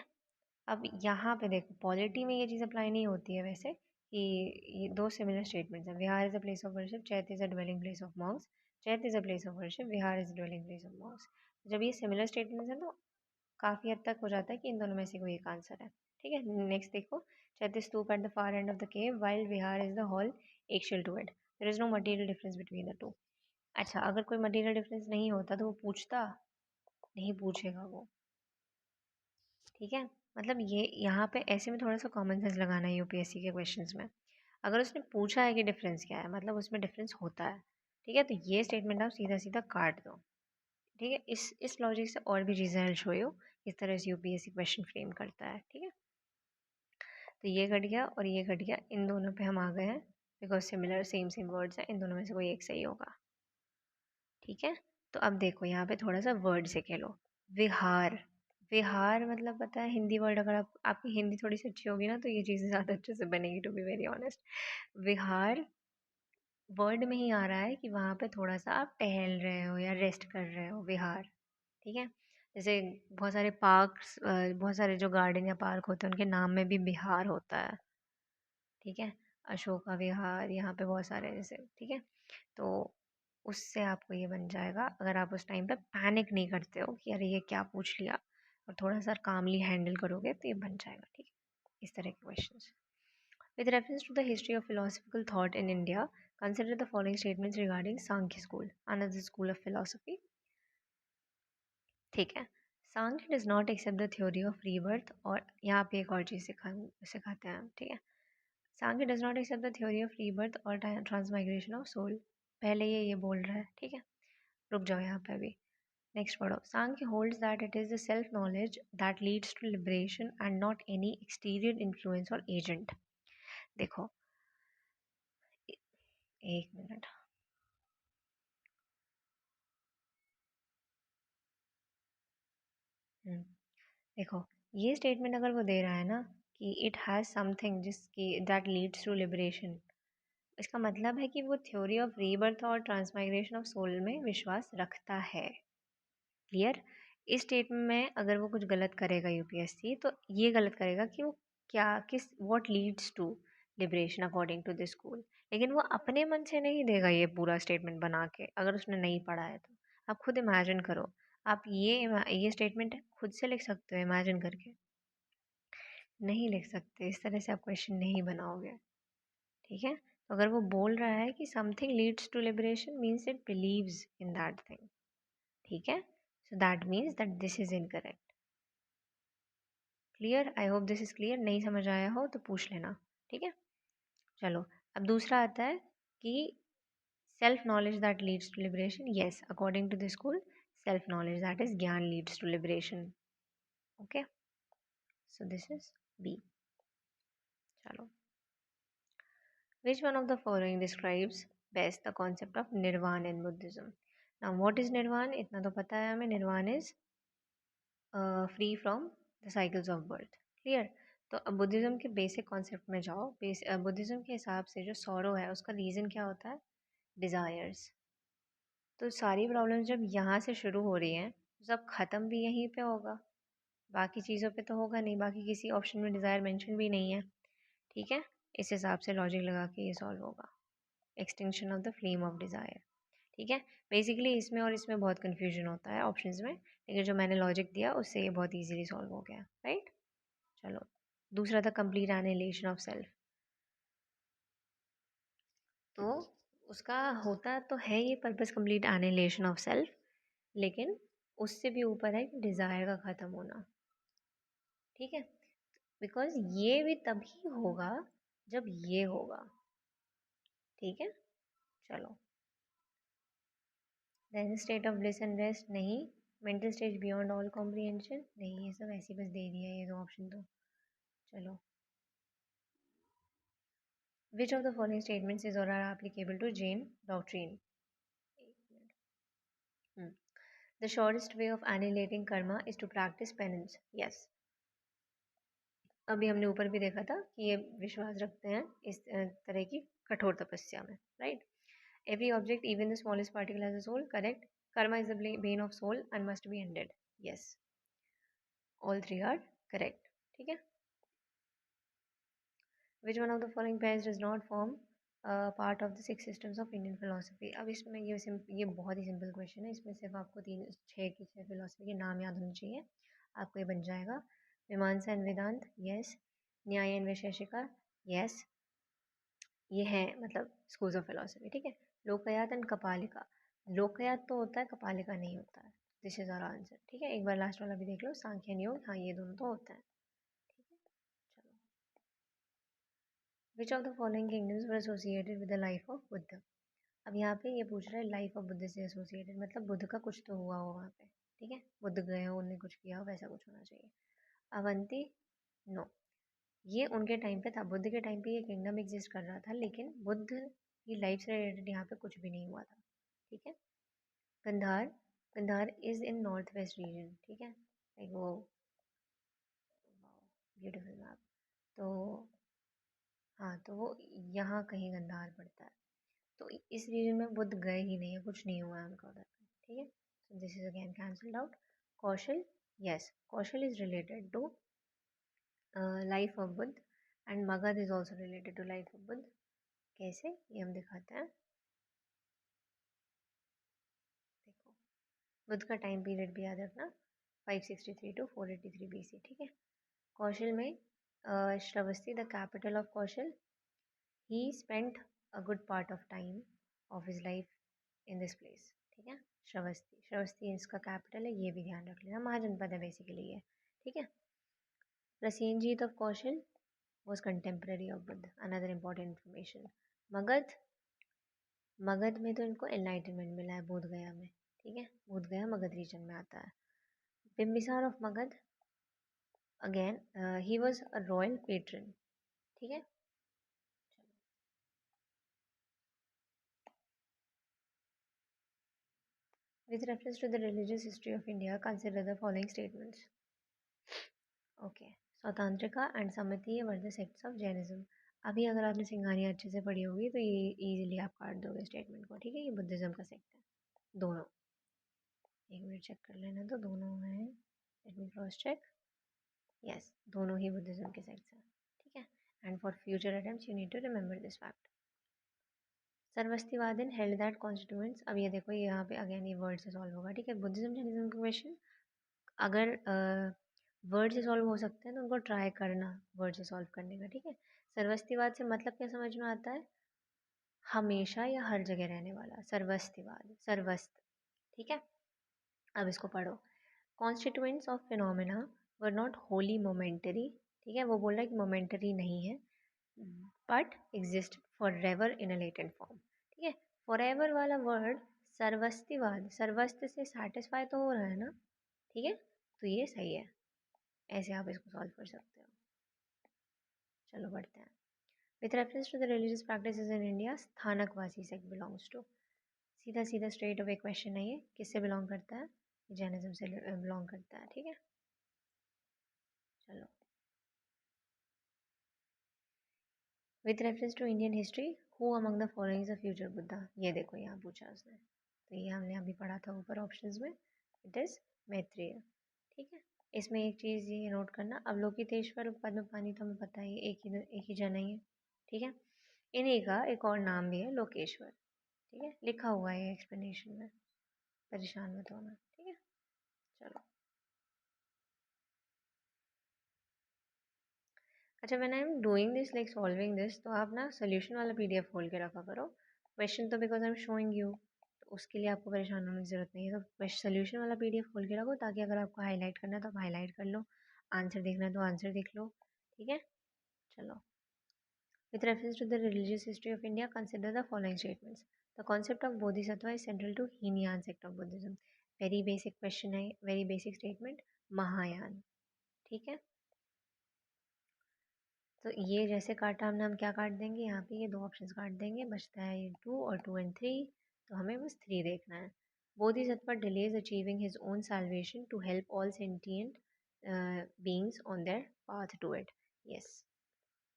अब यहाँ पे देखो पॉलिटी में ये चीज़ अप्लाई नहीं होती है वैसे, कि ये दो सिमिलर स्टेटमेंट्स हैं। Vihar is a place of worship, chaitya is a dwelling place of monks. Chaitya is a place of worship, vihar is dwelling place of monks. जब ये सिमिलर स्टेटमेंट्स हैं तो काफ़ी हद तक हो जाता है कि इन दोनों में से कोई एक आंसर है। ठीक है, नेक्स्ट देखो, chaitya is stupa at the far end of the cave while vihara is the hall axial to it. There is no material difference between the two. अच्छा, अगर कोई मटेरियल डिफरेंस नहीं होता तो वो पूछता नहीं, पूछेगा वो। ठीक है, मतलब ये यहाँ पे ऐसे में थोड़ा सा कॉमन सेंस लगाना है यूपीएससी के क्वेश्चंस में। अगर उसने पूछा है कि डिफरेंस क्या है, मतलब उसमें डिफरेंस होता है। ठीक है, तो ये स्टेटमेंट आप सीधा सीधा काट दो। ठीक है, इस लॉजिक से और भी चीज़ें हल शो यू इस तरह से यूपीएससी क्वेश्चन फ्रेम करता है। ठीक है, तो ये घट गया और ये घट गया, इन दोनों पे हम आ गए हैं because similar same same words हैं, इन दोनों में से कोई एक सही होगा। ठीक है, तो अब देखो यहाँ पे थोड़ा सा वर्ड से खेलो। विहार, विहार मतलब पता है हिंदी वर्ड, अगर आपकी हिंदी थोड़ी सी अच्छी होगी ना तो ये चीज़ें ज़्यादा अच्छे से बनेगी, to be very honest. Vihara word में ही आ रहा है कि वहाँ पे थोड़ा सा आप टहल रहे हो या रेस्ट कर रहे हो, विहार। ठीक है, जैसे बहुत सारे पार्क्स, बहुत सारे जो गार्डन या पार्क होते हैं उनके नाम में भी बिहार होता है। ठीक है, अशोका विहार, यहाँ पे बहुत सारे जैसे। ठीक है, तो उससे आपको ये बन जाएगा अगर आप उस टाइम पे पैनिक नहीं करते हो कि अरे ये क्या पूछ लिया, और थोड़ा सा कामली हैंडल करोगे तो ये बन जाएगा। ठीक है, इस तरह के questions. With reference to the history of philosophical thought in India, consider the following statements regarding Sankhya school, another school of philosophy. ठीक है, Samkhya does not accept the theory of rebirth, और यहाँ पे एक और चीज़ सिखाते हैं हम। ठीक है, Samkhya does not accept the theory of rebirth और ट्रांसमाइग्रेशन ऑफ सोल। पहले ये बोल रहा है। ठीक है, रुक जाओ यहाँ पे अभी। नेक्स्ट पढ़ो। Samkhya holds that it is the self knowledge that leads to liberation and not any exterior influence और एजेंट। देखो, एक मिनट। देखो, ये स्टेटमेंट अगर वो दे रहा है ना कि इट हैज़ समथिंग जिसकी दैट लीड्स टू लिबरेशन, इसका मतलब है कि वो थ्योरी ऑफ रीबर्थ और ट्रांसमाइग्रेशन ऑफ सोल में विश्वास रखता है। क्लियर? इस स्टेटमेंट में अगर वो कुछ गलत करेगा यूपीएससी, तो ये गलत करेगा कि वो क्या किस what leads to liberation according to this school. लेकिन वो अपने मन से नहीं देगा ये पूरा स्टेटमेंट बना के, अगर उसने नहीं पढ़ा है तो। आप खुद इमेजिन करो। आप ये स्टेटमेंट खुद से लिख सकते हो इमेजिन करके। नहीं लिख सकते, इस तरह से आप क्वेश्चन नहीं बनाओगे। ठीक है? तो अगर वो बोल रहा है कि something leads to liberation means it believes in that thing. ठीक है? So that means that this is incorrect. Clear? I hope this is clear. नहीं समझ आया हो तो पूछ लेना। ठीक है? चलो, अब दूसरा आता है कि self knowledge that leads to liberation. Yes, according to the school, self knowledge that is gyan leads to liberation. Okay, so this is B. चलो, which one of the following describes best the concept of nirvana in Buddhism? Now, what is nirvana? इतना तो पता है हमें। nirvana is free from the cycles of birth. Clear? तो अब बुद्धिज़्म के बेसिक कॉन्सेप्ट में जाओ। बुद्धिज़्म के हिसाब से जो सॉरो है उसका रीज़न क्या होता है? डिज़ायर्स। तो सारी प्रॉब्लम्स जब यहाँ से शुरू हो रही हैं तो सब ख़त्म भी यहीं पे होगा, बाकी चीज़ों पे तो होगा नहीं। बाकी किसी ऑप्शन में डिज़ायर मेंशन भी नहीं है। ठीक है? इस हिसाब से लॉजिक लगा के ये सॉल्व होगा। Extinction of the flame of desire. ठीक है? बेसिकली इसमें और इसमें बहुत कन्फ्यूजन होता है ऑप्शंस में, लेकिन जो मैंने लॉजिक दिया उससे ये बहुत ईजिली सॉल्व हो गया। राइट? चलो, दूसरा था कंप्लीट एनिहिलेशन ऑफ सेल्फ। तो उसका होता तो है ये purpose complete annihilation of self, लेकिन उससे भी ऊपर है कि डिज़ायर का ख़त्म होना। ठीक है? बिकॉज ये भी तभी होगा जब ये होगा। ठीक है? चलो, then state of bliss and rest नहीं। Mental stage beyond all comprehension नहीं। ये सब ऐसी बस दे दिया ये दो ऑप्शन तो। चलो, which of the following statements is or are applicable to Jain doctrine? The shortest way of annihilating karma is to practice penance. Yes, अभी हमने ऊपर भी देखा था कि ये विश्वास रखते हैं इस तरह की कठोर तपस्या में। Right? Every object even the smallest particle has a soul. Correct? Karma is the bane of soul and must be ended. Yes, all three are correct. ठीक है? Which one of the following pairs does not form part of the six systems of Indian philosophy? अब इसमें ये बहुत ही सिंपल क्वेश्चन है। इसमें सिर्फ आपको छः फिलोसफी के नाम याद होने चाहिए। आपको ये बन जाएगा। मीमांसा एंड वेदांत, यस। न्याय एंड वैशेषिका, यस। ये है मतलब स्कूल्स ऑफ फिलोसफी। ठीक है? लोकयात एंड कपालिका। लोकयात तो होता है, कपालिका नहीं होता है। This is our answer. ठीक है? एक बार लास्ट वाला भी देख लो, सांख्य एंड योग। हाँ, ये दोनों तो होता है। ठीक है? चलो, which of the following kingdoms were associated with the life of Buddha? अब यहाँ पे ये पूछ रहा है लाइफ ऑफ बुद्ध से एसोसिएटेड, मतलब बुद्ध का कुछ तो हुआ हो वहाँ पे। ठीक है? बुद्ध गए हो, उन्होंने कुछ किया हो, वैसा कुछ होना चाहिए। अवंती, नो। ये उनके टाइम पे था, बुद्ध के टाइम पे ये किंगडम एग्जिस्ट कर रहा था, लेकिन बुद्ध की लाइफ से रिलेटेड यहाँ पे कुछ भी नहीं हुआ था। ठीक है? Kandhar, Kandhar is in north west region. ठीक है? लाइक वो ब्यूटीफुल मैप। तो हाँ, तो वो यहाँ कहीं कंधार पड़ता है। तो इस रीजन में बुद्ध गए ही नहीं है, कुछ नहीं हुआ है उनका उधर पे। ठीक है? So this is again cancelled out. Kaushal, yes, Kaushal is related to life of Buddha and Magadh is also related to life of Buddha. कैसे, ये हम दिखाते हैं। देखो, बुद्ध का टाइम पीरियड भी याद रखना, 563 टू 483 BC। ठीक है? कौशल में Shravasti the capital of Kaushal, he spent a good part of time of his life in this place. ठीक है? श्रवस्ती, श्रवस्ती इसका कैपिटल है, ये भी ध्यान रख लेना। महाजनपद है बेसिकली ये। ठीक है? Prasenjit of Kaushal was contemporary of Buddha, another important information. Magadh, Magadh में तो इनको एनलाइटनमेंट मिला है बोध गया में। ठीक है, बोध गया मगध रीजन में आता है। Bimbisara of Magadh, again he was a royal patron. ठीक है, with reference to the religious history of India, consider the following statements. Okay, Sautrantika and Sammitiya were the sects of Jainism. अभी अगर आपने सिंघानिया अच्छे से पढ़ी होगी तो ये इजीली आप काट दोगे स्टेटमेंट को। ठीक है, ये बुद्धिज्म का सेक्ट है दोनों। एक मिनट चेक कर लेना, तो दोनों हैं, let me cross check. Yes, दोनों ही बुद्धिज्म के सेक्ट्स हैं। ठीक है, and for future attempts you need to remember this fact. Sarvastivadin held that constituents, अब ये देखो ये यहाँ पे अगेन ये वर्ड से सॉल्व होगा। ठीक है, बुद्धिज्म जैनिज्म का क्वेश्चन अगर वर्ड से सॉल्व हो सकते हैं तो उनको ट्राई करना वर्ड से सॉल्व करने का। ठीक है, सर्वस्तिवाद से मतलब क्या समझ में आता है? हमेशा या हर जगह रहने वाला, सर्वस्तिवाद, सर्वस्त। ठीक है, अब इसको पढ़ो। Constituents of phenomena were not Holi momentary. ठीक है, वो बोल रहा है कि मोमेंटरी नहीं है, but exist for ever in a latent form. ठीक है, फॉर एवर वाला वर्ड सर्वस्तिवाद, सर्वस्त से सेटिस्फाई तो हो रहा है ना। ठीक है, तो ये सही है, ऐसे आप इसको सॉल्व कर सकते हो। चलो बढ़ते हैं। With reference to the religious practices in India, Sthanakvasi sect belongs to. सीधा सीधा स्ट्रेट अवे क्वेश्चन है ये, किससे बिलोंग करता है? जैनिज्म से बिलोंग करता है। ठीक है, चलो। With reference to Indian history, who among the following a future Buddha. ये देखो यहाँ पूछा उसने, तो ये हमने अभी पढ़ा था ऊपर ऑप्शंस में, इट इज मैत्रेय। ठीक है, इसमें एक चीज़ ये नोट करना, अवलोकितेश्वर पद्मपाणि तो हमें पता ही एक ही जना ही है। ठीक है, इन्हीं का एक और नाम भी है लोकेश्वर। ठीक है, लिखा हुआ है एक्सप्लेनेशन में, परेशान मत होना। ठीक है, चलो। अच्छा, when I am doing this like solving this, तो आप ना सोल्यूशन वाला पीडीएफ खोल के रखा करो। क्वेश्चन तो because I am showing you, तो उसके लिए आपको परेशान होने की जरूरत नहीं है। तो सोल्यूशन वाला पीडीएफ खोल के रखो, ताकि अगर आपको हाईलाइट करना है तो आप हाईलाइट कर लो, आंसर देखना है तो आंसर देख लो। ठीक है, चलो। With reference to the religious history of India, consider the following statements. The concept of Bodhisattva is central to Hinayan sect of Buddhism. Very basic question है, very basic statement, महायान। ठीक है, तो ये जैसे काटा हमने, हम क्या काट देंगे यहाँ पे, ये दो ऑप्शंस काट देंगे, बचता है ये 2 और 2 एंड 3, तो हमें बस 3 देखना है। Bodhisattva delays achieving his own salvation to help all sentient beings on their path to it. Yes,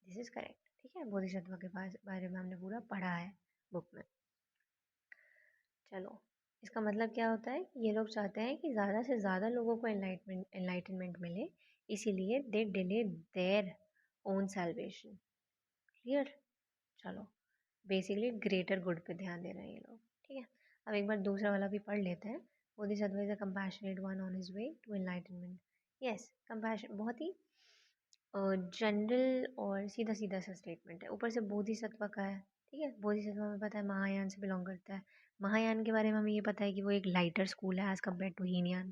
this is correct. ठीक है, बोधिसत्व के बारे में हमने पूरा पढ़ा है बुक में। चलो, इसका मतलब क्या होता है? ये लोग चाहते हैं कि ज़्यादा से ज़्यादा लोगों को एनलाइटनमेंट मिले, इसीलिए they delay their own salvation. Clear? चलो, बेसिकली ग्रेटर गुड पे ध्यान दे रहे हैं ये लोग। ठीक है, अब एक बार दूसरा वाला भी पढ़ लेते हैं। Bodhisattva is a compassionate one on his way to enlightenment. Yes, compassion बहुत ही जनरल और सीधा सीधा सा स्टेटमेंट है, ऊपर से बोधिसत्व का है। ठीक है, बोधिसत्व हमें पता है महायान से बिलोंग करता है। महायान के बारे में हमें ये पता है कि वो एक लाइटर स्कूल है एज कम्पेयर टू हीनयान।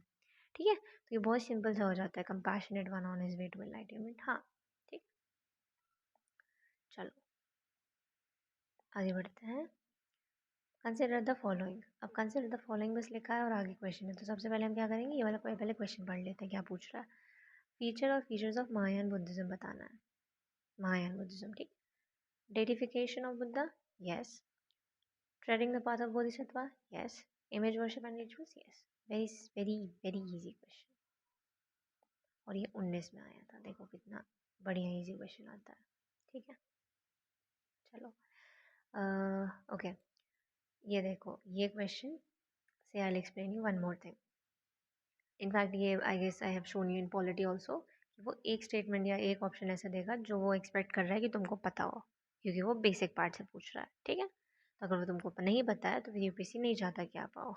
ठीक है, तो ये बहुत सिंपल सा हो जाता है, compassionate one on his way to enlightenment. हाँ, ठीक, चलो आगे बढ़ते हैं। कंसिडर द फॉलोइंग, अब कंसिडर द फॉलोइंग बस लिखा है और आगे क्वेश्चन है, तो सबसे पहले हम क्या करेंगे, ये वाला पहले क्वेश्चन पढ़ लेते हैं क्या पूछ रहा है। फीचर और फीचर्स ऑफ महायान बुद्धिज्म बताना है। महायान बुद्धिज्म, ठीक। Deification of Buddha, yes. Treading the path of Bodhisattva, yes. Image worship and rituals, yes. Very very easy question. और ये 19 में आया था, देखो कितना बढ़िया इजी क्वेश्चन आता है। ठीक है, चलो। ओके, ये देखो, ये क्वेश्चन से I will explain you one more thing. In fact ये I guess I have shown you in polity also, कि वो एक स्टेटमेंट या एक ऑप्शन ऐसा देगा जो वो एक्सपेक्ट कर रहा है कि तुमको पता हो, क्योंकि वो बेसिक पार्ट से पूछ रहा है। ठीक है, तो अगर वो तुमको नहीं पता है तो फिर यूपीएससी नहीं चाहता कि आप आओ।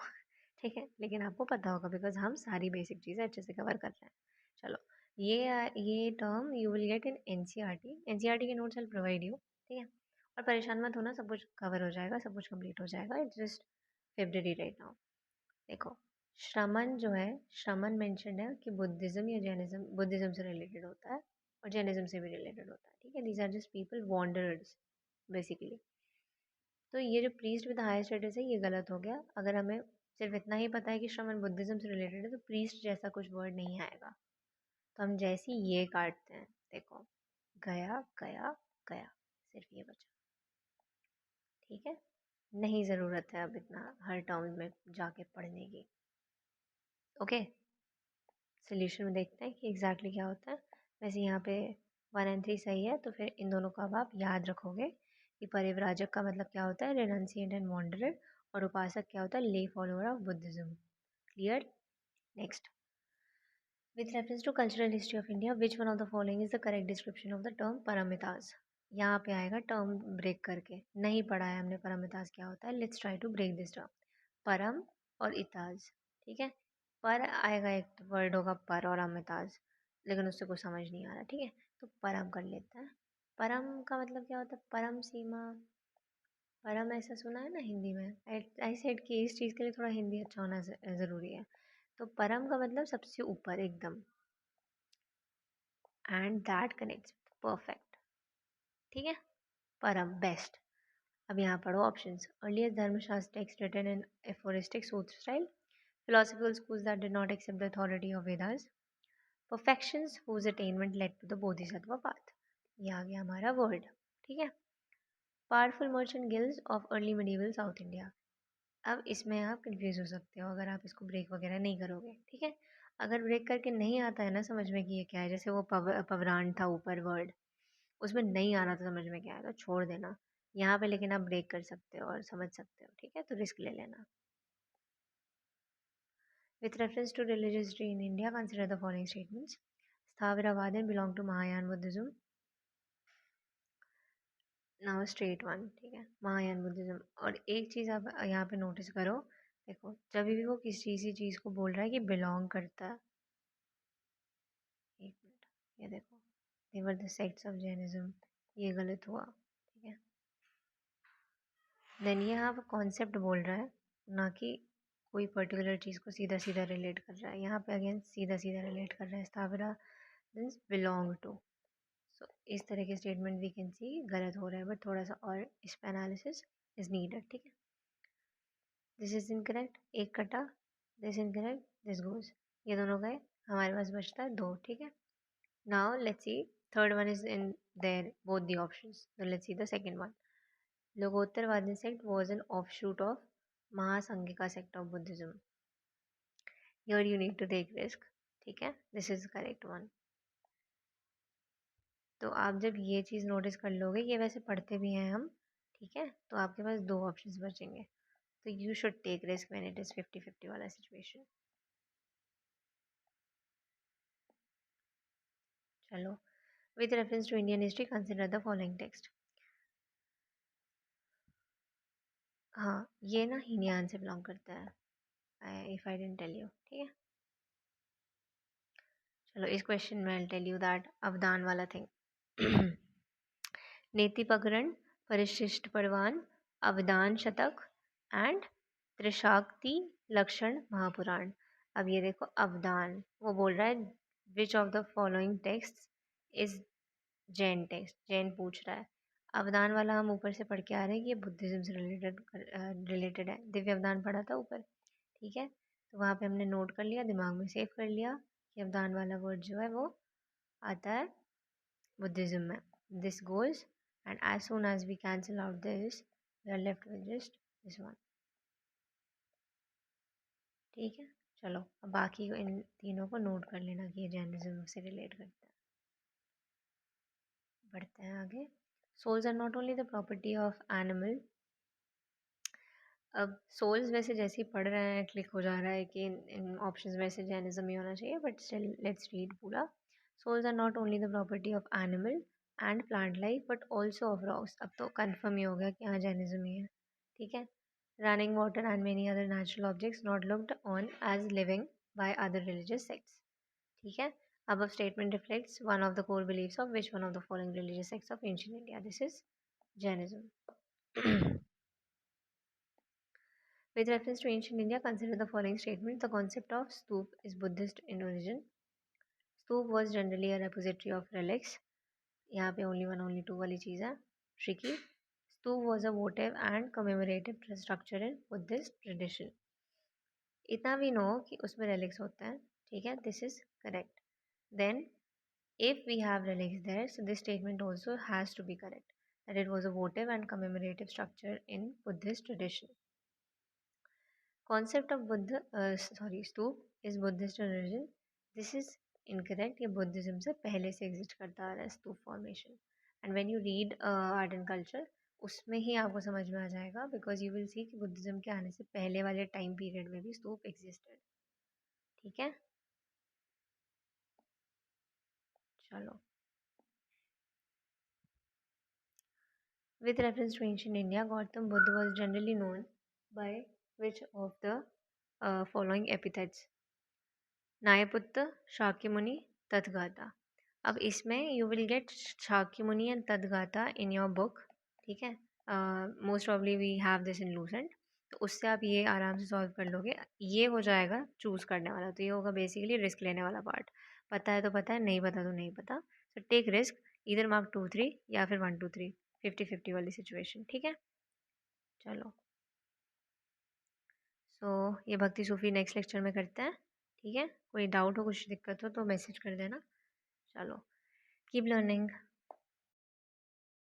ठीक है, लेकिन आपको पता होगा बिकॉज हम सारी बेसिक चीज़ें अच्छे से कवर कर रहे हैं। चलो, ये term you will get in NCERT, NCERT के नोट्स विल प्रोवाइड यू। ठीक है, और परेशान मत होना, सब कुछ कवर हो जाएगा, सब कुछ कंप्लीट हो जाएगा। It's just February right now. देखो, श्रमण जो है, श्रमण मेंशन्ड है कि बुद्धिज्म या जैनिज्म, बुद्धिज्म से रिलेटेड होता है और जैनिज्म से भी रिलेटेड होता है। ठीक है, these are just people wonders basically. तो ये जो प्रीस्ट विद हायर स्टेटस है, ये गलत हो गया। अगर हमें सिर्फ इतना ही पता है कि श्रमण बुद्धिज्म से रिलेटेड है, तो प्रीस्ट जैसा कुछ वर्ड नहीं आएगा। तो हम जैसे ही ये काटते हैं, देखो, गया गया गया, सिर्फ ये बचा। ठीक है, नहीं ज़रूरत है अब इतना हर टर्म्स में जाके पढ़ने की। ओके, सोल्यूशन में देखते हैं कि एग्जैक्टली क्या होता है। वैसे यहाँ पे 1 और 3 सही है, तो फिर इन दोनों को अब आप याद रखोगे कि परिव्राजक का मतलब क्या होता है, रेनंसिएंट एंड वॉन्डरर, और उपासक क्या होता है, ले follower of Buddhism. Clear? Next, with reference to cultural history of India, which one of the following is the correct description of the term paramitas? यहाँ पे आएगा टर्म ब्रेक करके, नहीं पढ़ा है हमने परमिताज क्या होता है। Let's try to break this term, परम और इताज। ठीक है, पर आएगा, एक वर्ड होगा पर और अमिताज, लेकिन उससे कुछ समझ नहीं आ रहा। ठीक है, तो परम कर लेते हैं। परम का मतलब क्या होता है, परम सीमा, परम ऐसा सुना है ना हिंदी में। आई सेड कि इस चीज़ के लिए थोड़ा हिंदी अच्छा होना ज़रूरी है। तो परम का मतलब सबसे ऊपर एकदम, एंड दैट कनेक्ट्स परफेक्ट। ठीक है, परम बेस्ट। अब यहाँ पढ़ो ऑप्शंस। अर्लियर धर्मशास्त्र टेक्स्ट रिटन इन एफोरिस्टिक सूत्र style, philosophical schools that did not accept the authority of Vedas, perfections whose attainment led to the Bodhisattva path। ये आ गया हमारा वर्ड। ठीक है, powerful merchant guilds of early medieval south India. अब इसमें आप कंफ्यूज हो सकते हो अगर आप इसको ब्रेक वगैरह नहीं करोगे। ठीक है, अगर ब्रेक करके नहीं आता है ना समझ में कि ये क्या है, जैसे वो पवरान था ऊपर वर्ड, उसमें नहीं आ रहा था समझ में क्या है, तो छोड़ देना। यहाँ पे लेकिन आप ब्रेक कर सकते हो और समझ सकते हो। ठीक है, तो रिस्क ले लेना। With reference to religious history in India, consider the following statements. Sthaviravadin belong to Mahayana Buddhism. Now straight one. ठीक है, महायान बुद्धिज्म। और एक चीज़ आप यहाँ पे नोटिस करो, देखो जब भी वो किसी चीज़ को बोल रहा है कि बिलोंग करता है, एक मिनट, ये देखो, they were the sects of Jainism, ये गलत हुआ। ठीक है, देन ये यहाँ पर कॉन्सेप्ट बोल रहा है, ना कि कोई पर्टिकुलर चीज़ को सीधा सीधा रिलेट कर रहा है। यहाँ पे अगेन सीधा सीधा रिलेट कर रहा है, स्थावरा मीन्स बिलोंग टू। सो इस तरह के स्टेटमेंट वी कैन सी गलत हो रहा है, बट थोड़ा सा और इस पर एनालिसिस इज नीडेड। ठीक है, दिस इज इनकरेक्ट, एक कटा, दिस इनकरेक्ट, दिस गोज, ये दोनों गए, हमारे पास बचता है 2। ठीक है, now let's see, third one is in their both the options, so let's see the second one. Logottarvadin sect was an offshoot of Mahasangika sect of Buddhism. Here you need to take risk. ठीक है, this is correct one. तो आप जब ये चीज़ नोटिस कर लोगे, ये वैसे पढ़ते भी हैं हम। ठीक है, तो आपके पास 2 ऑप्शंस बचेंगे, तो you should take risk when it is 50-50 वाला सिचुएशन। चलो, with reference to Indian history consider the following text. हाँ, ये ना हीनयान से बिलोंग करता है, if I didn't tell you. ठीक है, चलो इस क्वेश्चन में आई टेल यू दैट अवदान वाला थिंग। नेति पकरण, परिशिष्ट परवान, अवदान शतक एंड त्रिशाक्ति लक्षण महापुराण। अब ये देखो अवदान, वो बोल रहा है विच of the following text is Jain text, Jain पूछ रहा है। अवदान वाला हम ऊपर से पढ़ के आ रहे हैं कि ये बुद्धिज्म से रिलेटेड है। दिव्य अवदान पढ़ा था ऊपर। ठीक है, तो वहाँ पे हमने नोट कर लिया, दिमाग में सेव कर लिया कि अवदान वाला वर्ड जो है वो आता है बुद्धिज्म में। This goes, and as soon as we cancel out this, we are left with just this one। ठीक है, चलो अब बाकी इन तीनों को नोट कर लेना कि ये जैनिज्म से रिलेट करता है। बढ़ते हैं आगे। Souls are not only the property of animal. अब सोल्स वैसे जैसे ही पढ़ रहे हैं क्लिक हो जा रहा है कि इन ऑप्शंस में से जैनिज्म ही होना चाहिए, बट स्टिल लेट्स रीड पूरा। Souls are not only the property of animal and plant life but also of rocks. अब तो कन्फर्म ही हो गया कि हाँ जैनिज्म ही है। ठीक है, running water and many other natural objects not looked on as living by other religious sects। ठीक है, above statement reflects one of the core beliefs of which one of the following religious sects of ancient India? This is Jainism। With reference to ancient India, consider the following statement. The concept of stoop is Buddhist in origin. Stoop was generally a repository of relics। यहाँ पे only one only two वाली चीज़ है, tricky। Stoop was a votive and commemorative structure in Buddhist tradition। इतना भी नो कि उसमें रेलिक्स होता है, ठीक है, this is correct. Then if we have relics there, so this statement also has to be correct, that it was a votive and commemorative structure in Buddhist tradition. Concept of stupa is Buddhist origin. This is incorrect. ये बुद्धिज्म से पहले से एग्जिस्ट करता आ रहा है stupa formation. And when you read art and culture, उसमें ही आपको समझ में आ जाएगा, बिकॉज यू विल सी कि बुद्धिज्म के आने से पहले वाले टाइम पीरियड में भी स्तूप एग्जिस्टेड. ठीक है, चलो. With reference to ancient India, Gautam Buddha was generally known by which of the following epithets? Nayaputta, Shakyamuni, Tathgata. अब इसमें you will get Shakyamuni and Tathgata in your book, ठीक है. Most probably we have this in Lucent, तो उससे आप ये आराम से सॉल्व कर लोगे. ये हो जाएगा चूज करने वाला, तो ये होगा बेसिकली रिस्क लेने वाला पार्ट. पता है तो पता है, नहीं पता तो नहीं पता. सो टेक रिस्क, इधर मार्क 2-3 या फिर 1-2-3, 50-50 वाली सिचुएशन. ठीक है, चलो. सो ये भक्ति सूफी नेक्स्ट लेक्चर में करते हैं. ठीक है, कोई डाउट हो, कुछ दिक्कत हो तो मैसेज कर देना. चलो, कीप लर्निंग.